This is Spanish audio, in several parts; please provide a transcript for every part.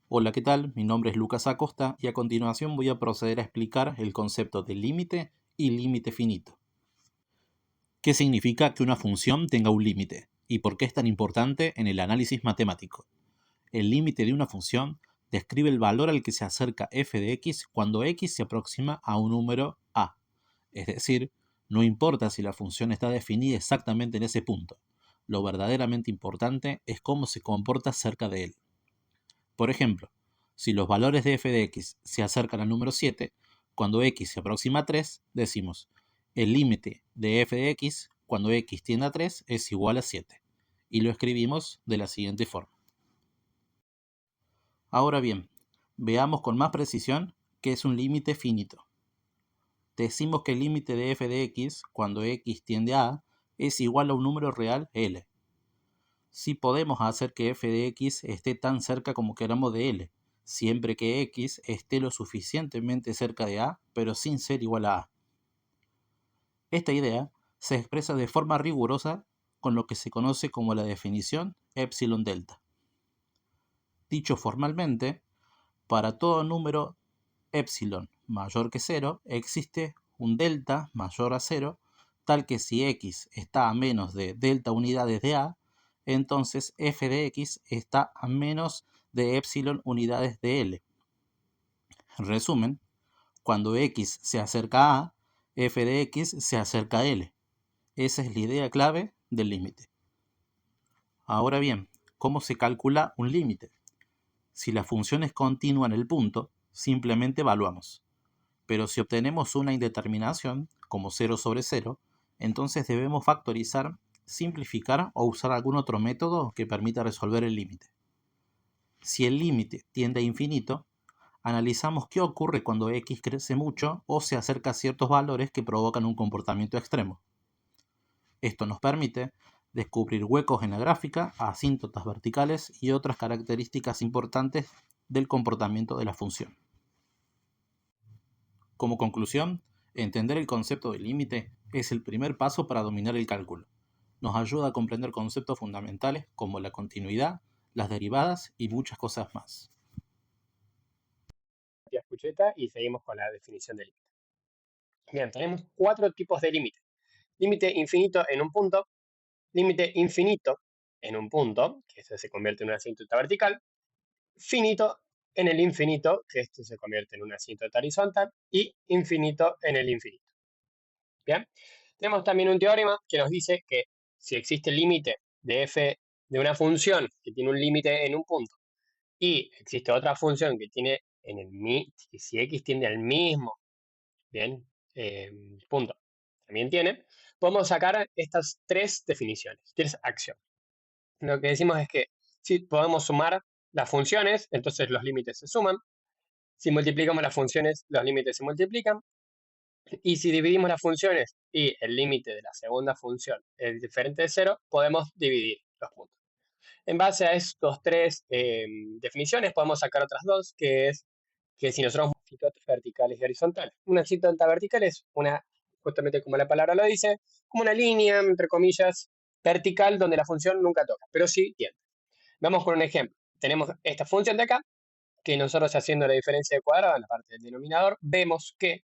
Hola, ¿qué tal? Mi nombre es Lucas Acosta y a continuación voy a proceder a explicar el concepto de límite y límite finito. ¿Qué significa que una función tenga un límite? ¿Y por qué es tan importante en el análisis matemático? El límite de una función describe el valor al que se acerca f de x cuando x se aproxima a un número a. Es decir, no importa si la función está definida exactamente en ese punto. Lo verdaderamente importante es cómo se comporta cerca de él. Por ejemplo, si los valores de f de x se acercan al número 7, cuando x se aproxima a 3, decimos el límite de f de x cuando x tiende a 3 es igual a 7. Y lo escribimos de la siguiente forma. Ahora bien, veamos con más precisión qué es un límite finito. Decimos que el límite de f de x cuando x tiende a es igual a un número real L. Sí podemos hacer que f de x esté tan cerca como queramos de L, siempre que x esté lo suficientemente cerca de a, pero sin ser igual a a. Esta idea se expresa de forma rigurosa con lo que se conoce como la definición epsilon delta. Dicho formalmente, para todo número epsilon mayor que 0 existe un delta mayor a 0, tal que si x está a menos de delta unidades de a, entonces f de x está a menos de epsilon unidades de L. En resumen, cuando x se acerca a, f de x se acerca a L. Esa es la idea clave del límite. Ahora bien, ¿cómo se calcula un límite? Si la función es continua en el punto, simplemente evaluamos. Pero si obtenemos una indeterminación, como 0 sobre 0, entonces debemos factorizar, simplificar o usar algún otro método que permita resolver el límite. Si el límite tiende a infinito, analizamos qué ocurre cuando x crece mucho o se acerca a ciertos valores que provocan un comportamiento extremo. Esto nos permite descubrir huecos en la gráfica, asíntotas verticales y otras características importantes del comportamiento de la función. Como conclusión, entender el concepto de límite es el primer paso para dominar el cálculo. Nos ayuda a comprender conceptos fundamentales como la continuidad, las derivadas y muchas cosas más. Escucheta y seguimos con la definición de límite. Bien, tenemos 4 tipos de límite. Límite infinito en un punto, límite infinito en un punto, que eso se convierte en una asíntota vertical, finito en el infinito, que esto se convierte en una asíntota horizontal, y infinito en el infinito. Bien, tenemos también un teorema que nos dice que si existe el límite de f de una función que tiene un límite en un punto y existe otra función que tiene en el si x tiende al mismo, bien, punto, también tiene, podemos sacar estas 3 definiciones, 3 acciones. Lo que decimos es que si podemos sumar las funciones, entonces los límites se suman. Si multiplicamos las funciones, los límites se multiplican. Y si dividimos las funciones y el límite de la segunda función es diferente de 0, podemos dividir los puntos. En base a estos 3 definiciones, podemos sacar otras 2, que es que si nosotros asíntotas verticales y horizontales. Una asíntota vertical es una, justamente como la palabra lo dice, como una línea, entre comillas, vertical donde la función nunca toca, pero sí tiende. Vamos con un ejemplo. Tenemos esta función de acá, que nosotros haciendo la diferencia de cuadrado en la parte del denominador, vemos que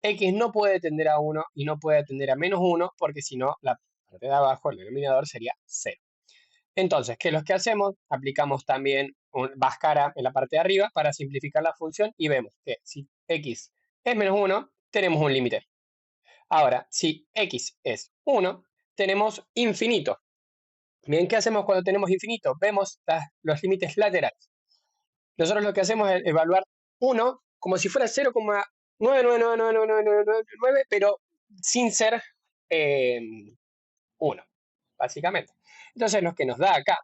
x no puede tender a 1 y no puede tender a menos 1, porque si no, la parte de abajo, el denominador, sería 0. Entonces, ¿qué es lo que hacemos? Aplicamos también un Bhaskara en la parte de arriba para simplificar la función y vemos que si x es menos 1, tenemos un límite. Ahora, si x es 1, tenemos infinito. Bien, ¿qué hacemos cuando tenemos infinito? Vemos los límites laterales. Nosotros lo que hacemos es evaluar 1 como si fuera 0,9999999, pero sin ser 1, básicamente. Entonces, lo que nos da acá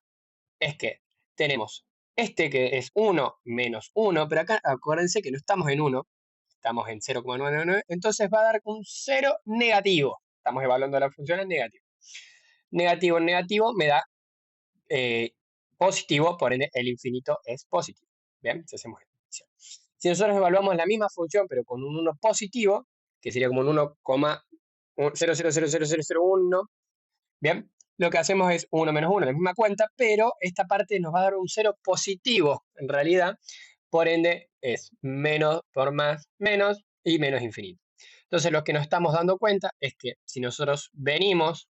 es que tenemos este que es 1 menos 1, pero acá acuérdense que no estamos en 1, estamos en 0,999, entonces va a dar un 0 negativo. Estamos evaluando la función en negativo. Negativo en negativo me da positivo, por ende el infinito es positivo. Bien, si hacemos esta división. Si nosotros evaluamos la misma función pero con un 1 positivo, que sería como un 1,0000001, bien, lo que hacemos es 1 menos 1, la misma cuenta, pero esta parte nos va a dar un 0 positivo en realidad, por ende es menos por más menos y menos infinito. Entonces lo que nos estamos dando cuenta es que si nosotros venimos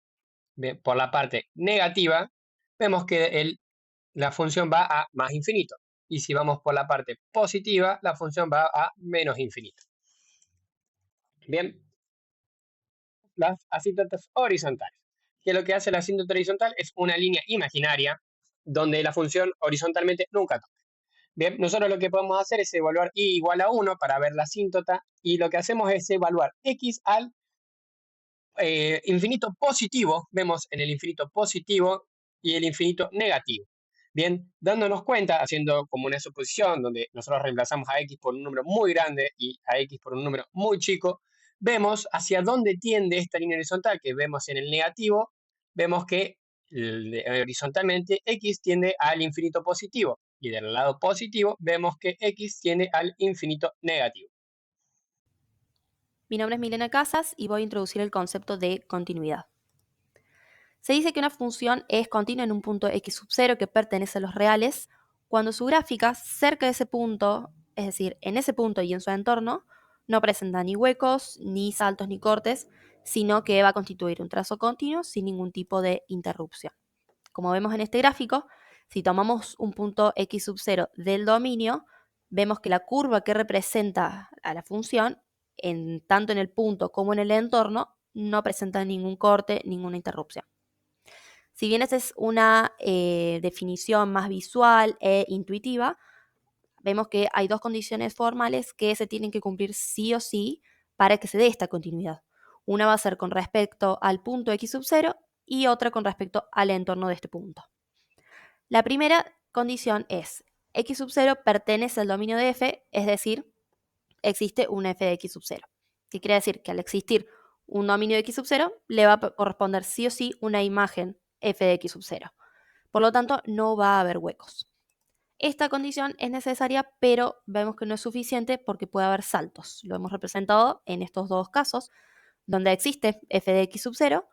por la parte negativa, vemos que la función va a más infinito. Y si vamos por la parte positiva, la función va a menos infinito. Bien, las asíntotas horizontales. Que lo que hace la asíntota horizontal es una línea imaginaria donde la función horizontalmente nunca toca. Bien, nosotros lo que podemos hacer es evaluar y igual a 1 para ver la asíntota y lo que hacemos es evaluar x al infinito positivo. Vemos en el infinito positivo y el infinito negativo. Bien, dándonos cuenta, haciendo como una suposición donde nosotros reemplazamos a x por un número muy grande y a x por un número muy chico, vemos hacia dónde tiende esta línea horizontal que vemos en el negativo. Vemos que horizontalmente x tiende al infinito positivo y del lado positivo vemos que x tiende al infinito negativo. Mi nombre es Milena Casas y voy a introducir el concepto de continuidad. Se dice que una función es continua en un punto x sub 0 que pertenece a los reales cuando su gráfica cerca de ese punto, es decir, en ese punto y en su entorno, no presenta ni huecos, ni saltos, ni cortes, sino que va a constituir un trazo continuo sin ningún tipo de interrupción. Como vemos en este gráfico, si tomamos un punto x sub 0 del dominio, vemos que la curva que representa a la función, tanto en el punto como en el entorno, no presenta ningún corte, ninguna interrupción. Si bien esta es una definición más visual e intuitiva, vemos que hay dos condiciones formales que se tienen que cumplir sí o sí para que se dé esta continuidad. Una va a ser con respecto al punto x sub 0 y otra con respecto al entorno de este punto. La primera condición es x sub 0 pertenece al dominio de f, es decir, existe un f de x sub 0. ¿Qué quiere decir? Que al existir un dominio de x sub 0, le va a corresponder sí o sí una imagen f de x sub 0. Por lo tanto, no va a haber huecos. Esta condición es necesaria, pero vemos que no es suficiente porque puede haber saltos. Lo hemos representado en estos dos casos, donde existe f de x sub 0,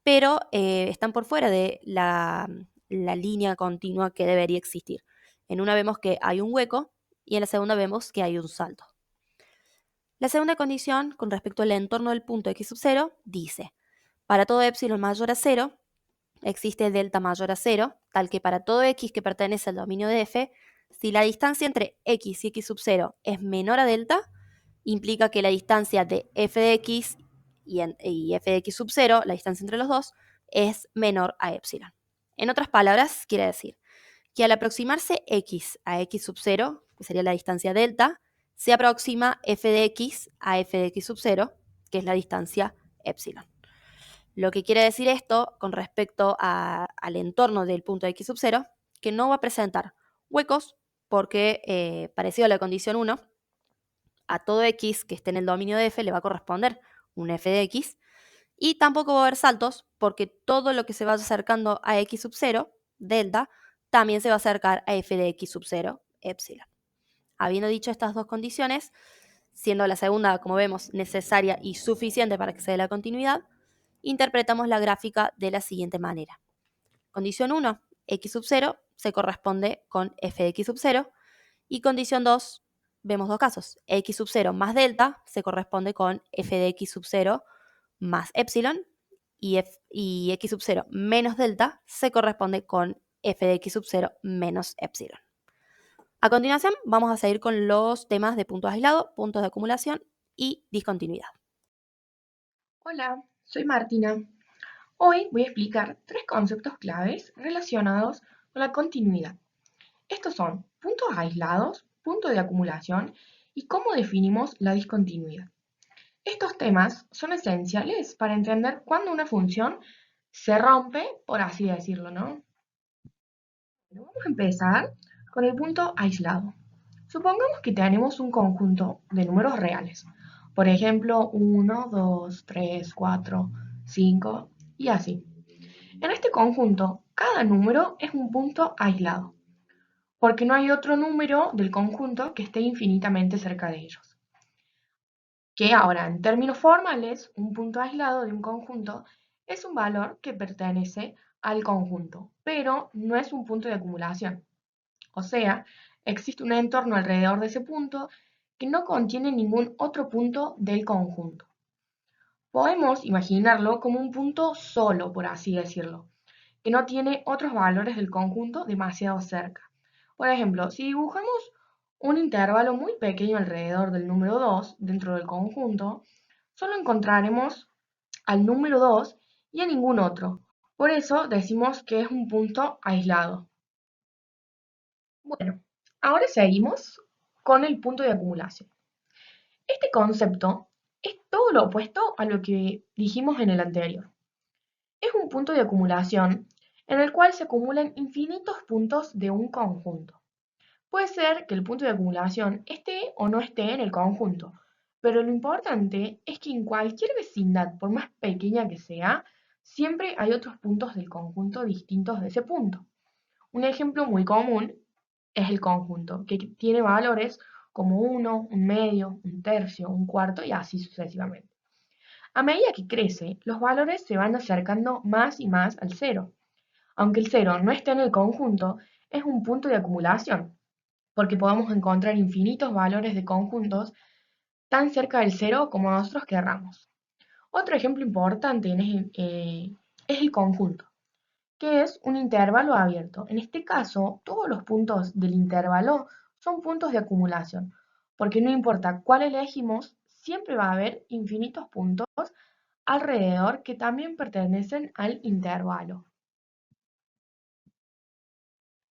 pero están por fuera de la línea continua que debería existir. En una vemos que hay un hueco y en la segunda vemos que hay un salto. La segunda condición, con respecto al entorno del punto x sub 0, dice: para todo epsilon mayor a 0, existe delta mayor a 0, tal que para todo x que pertenece al dominio de f, si la distancia entre x y x sub 0 es menor a delta, implica que la distancia de f de x y f de x sub 0, la distancia entre los dos, es menor a epsilon. En otras palabras, quiere decir que al aproximarse x a x sub 0, que sería la distancia delta, se aproxima f de x a f de x sub 0, que es la distancia epsilon. Lo que quiere decir esto con respecto al entorno del punto x sub 0, que no va a presentar huecos porque, parecido a la condición 1, a todo x que esté en el dominio de f le va a corresponder un f de x, y tampoco va a haber saltos porque todo lo que se vaya acercando a x sub 0, delta, también se va a acercar a f de x sub 0, epsilon. Habiendo dicho estas dos condiciones, siendo la segunda, como vemos, necesaria y suficiente para que se dé la continuidad, interpretamos la gráfica de la siguiente manera. Condición 1, x sub 0 se corresponde con f de x sub 0, y condición 2, vemos dos casos. X sub 0 más delta se corresponde con f de x sub 0 más epsilon, y x sub 0 menos delta se corresponde con f de x sub 0 menos epsilon. A continuación vamos a seguir con los temas de punto aislado, puntos de acumulación y discontinuidad. Hola, soy Martina. Hoy voy a explicar 3 conceptos claves relacionados con la continuidad. Estos son puntos aislados, punto de acumulación y cómo definimos la discontinuidad. Estos temas son esenciales para entender cuándo una función se rompe, por así decirlo, ¿no? Vamos a empezar con el punto aislado. Supongamos que tenemos un conjunto de números reales. Por ejemplo, 1, 2, 3, 4, 5 y así. En este conjunto, cada número es un punto aislado, porque no hay otro número del conjunto que esté infinitamente cerca de ellos. Que ahora, en términos formales, un punto aislado de un conjunto es un valor que pertenece al conjunto, pero no es un punto de acumulación. O sea, existe un entorno alrededor de ese punto que no contiene ningún otro punto del conjunto. Podemos imaginarlo como un punto solo, por así decirlo, que no tiene otros valores del conjunto demasiado cerca. Por ejemplo, si dibujamos un intervalo muy pequeño alrededor del número 2 dentro del conjunto, solo encontraremos al número 2 y a ningún otro. Por eso decimos que es un punto aislado. Bueno, ahora seguimos con el punto de acumulación. Este concepto es todo lo opuesto a lo que dijimos en el anterior. Es un punto de acumulación en el cual se acumulan infinitos puntos de un conjunto. Puede ser que el punto de acumulación esté o no esté en el conjunto, pero lo importante es que en cualquier vecindad, por más pequeña que sea, siempre hay otros puntos del conjunto distintos de ese punto. Un ejemplo muy común es el conjunto, que tiene valores como 1, un medio, un tercio, un cuarto y así sucesivamente. A medida que crece, los valores se van acercando más y más al cero. Aunque el cero no esté en el conjunto, es un punto de acumulación, porque podemos encontrar infinitos valores de conjuntos tan cerca del cero como nosotros querramos. Otro ejemplo importante es el conjunto, que es un intervalo abierto. En este caso, todos los puntos del intervalo son puntos de acumulación, porque no importa cuál elegimos, siempre va a haber infinitos puntos alrededor que también pertenecen al intervalo.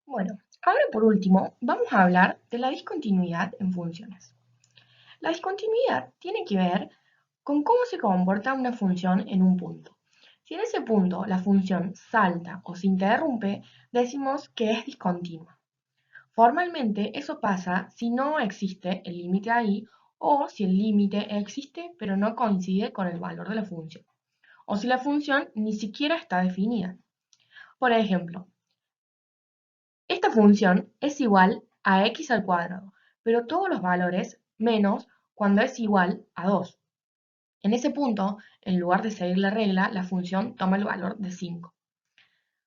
Bueno, ahora por último, vamos a hablar de la discontinuidad en funciones. La discontinuidad tiene que ver con cómo se comporta una función en un punto. Si en ese punto la función salta o se interrumpe, decimos que es discontinua. Formalmente eso pasa si no existe el límite ahí o si el límite existe pero no coincide con el valor de la función, o si la función ni siquiera está definida. Por ejemplo, esta función es igual a x al cuadrado, pero todos los valores menos cuando es igual a 2. En ese punto, en lugar de seguir la regla, la función toma el valor de 5.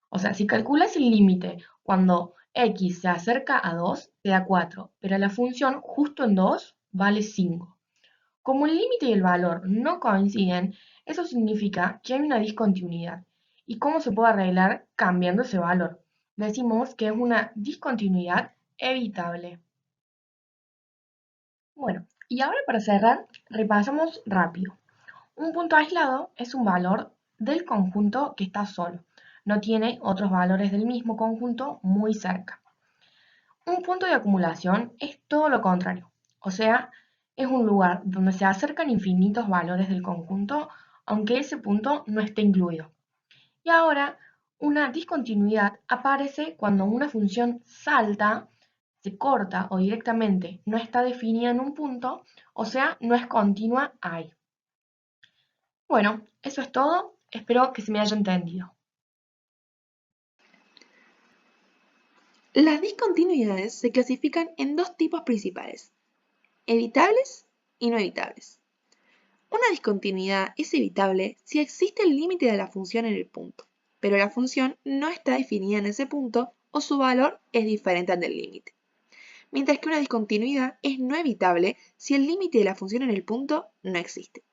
O sea, si calculas el límite cuando x se acerca a 2, te da 4, pero la función justo en 2 vale 5. Como el límite y el valor no coinciden, eso significa que hay una discontinuidad. ¿Y cómo se puede arreglar cambiando ese valor? Decimos que es una discontinuidad evitable. Bueno, y ahora para cerrar, repasamos rápido. Un punto aislado es un valor del conjunto que está solo. No tiene otros valores del mismo conjunto muy cerca. Un punto de acumulación es todo lo contrario. O sea, es un lugar donde se acercan infinitos valores del conjunto, aunque ese punto no esté incluido. Y ahora, una discontinuidad aparece cuando una función salta, se corta o directamente no está definida en un punto, o sea, no es continua ahí. Bueno, eso es todo. Espero que se me haya entendido. Las discontinuidades se clasifican en dos tipos principales: evitables y no evitables. Una discontinuidad es evitable si existe el límite de la función en el punto, pero la función no está definida en ese punto o su valor es diferente al del límite. Mientras que una discontinuidad es no evitable si el límite de la función en el punto no existe.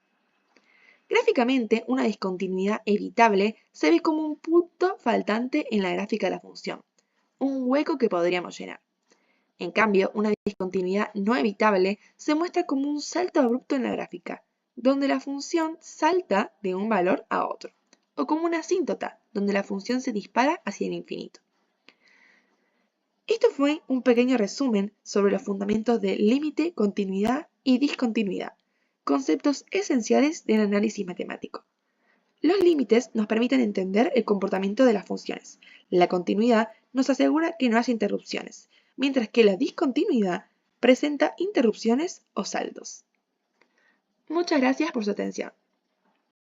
Gráficamente, una discontinuidad evitable se ve como un punto faltante en la gráfica de la función, un hueco que podríamos llenar. En cambio, una discontinuidad no evitable se muestra como un salto abrupto en la gráfica, donde la función salta de un valor a otro, o como una asíntota, donde la función se dispara hacia el infinito. Esto fue un pequeño resumen sobre los fundamentos de límite, continuidad y discontinuidad, conceptos esenciales del análisis matemático. Los límites nos permiten entender el comportamiento de las funciones. La continuidad nos asegura que no haya interrupciones, mientras que la discontinuidad presenta interrupciones o saltos. Muchas gracias por su atención.